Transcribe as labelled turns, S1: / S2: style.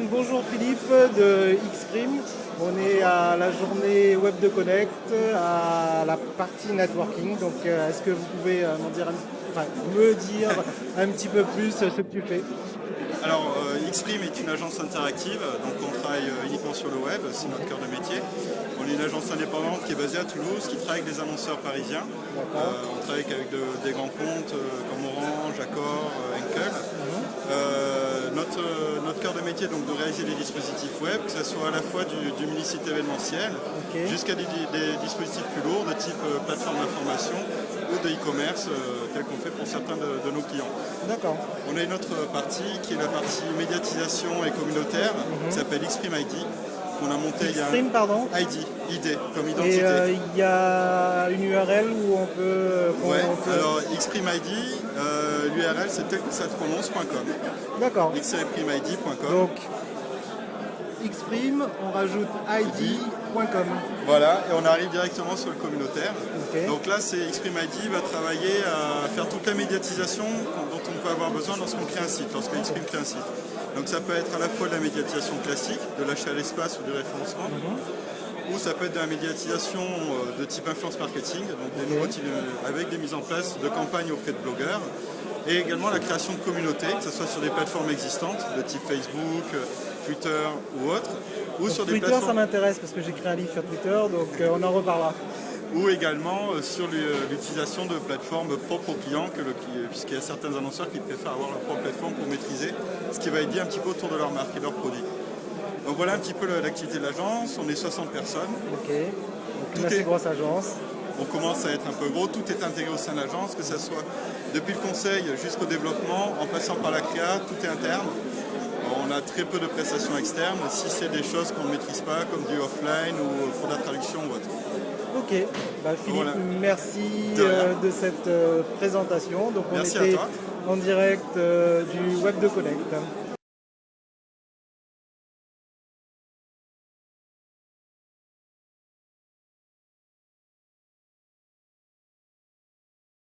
S1: Bonjour Philippe de Xprime. On est à la journée Web de Connect, à la partie networking. Donc est-ce que vous pouvez me dire un petit peu plus ce que tu fais?
S2: Alors, Xprime est une agence interactive, donc on travaille uniquement sur le web, c'est notre cœur de métier. On est une agence indépendante qui est basée à Toulouse, qui travaille avec des annonceurs parisiens. On travaille avec des grands comptes comme Orange, Accor, Henkel. Notre cœur de métier est donc de réaliser des dispositifs web, que ce soit à la fois du mini-site événementiel jusqu'à des dispositifs plus lourds de type plateforme d'information ou de e-commerce tel qu'on fait pour certains de nos clients.
S1: D'accord.
S2: On a une autre partie qui est la partie médiatisation et communautaire qui s'appelle Xprime ID qu'on a monté
S1: Xprime, pardon.
S2: ID comme identité.
S1: Et il y a une URL où on peut...
S2: Alors Xprime ID, l'URL c'est tel que ça se prononce.com.
S1: D'accord.
S2: xprimeid.com.
S1: Donc Xprime, on rajoute ID.com.
S2: Voilà, et on arrive directement sur le communautaire.
S1: Okay.
S2: Donc là, Xprime ID va travailler à faire toute la médiatisation dont on peut avoir besoin lorsqu'on crée un site, lorsque Xprime crée un site. Donc ça peut être à la fois de la médiatisation classique, de l'achat à l'espace ou du référencement, ou ça peut être de la médiatisation de type influence marketing, donc avec des mises en place de campagnes auprès de blogueurs, et également la création de communautés, que ce soit sur des plateformes existantes, de type Facebook, Twitter ou autres, ou sur des
S1: Twitter,
S2: plateformes...
S1: ça m'intéresse parce que j'écris un livre sur Twitter, donc on en reparlera.
S2: Ou également sur l'utilisation de plateformes propres aux clients, puisqu'il y a certains annonceurs qui préfèrent avoir leur propre plateforme pour maîtriser ce qui va être dit un petit peu autour de leur marque et leurs produits. Donc voilà un petit peu l'activité de l'agence, on est 60 personnes.
S1: Ok, donc une assez grosse agence.
S2: On commence à être un peu gros, tout est intégré au sein de l'agence, que ce soit depuis le conseil jusqu'au développement, en passant par la créa, tout est interne. On a très peu de prestations externes, si c'est des choses qu'on ne maîtrise pas, comme du offline ou pour la traduction ou autre.
S1: Ok, Philippe, voilà. Merci de cette présentation. Donc on
S2: merci
S1: était en direct du Web de Connect.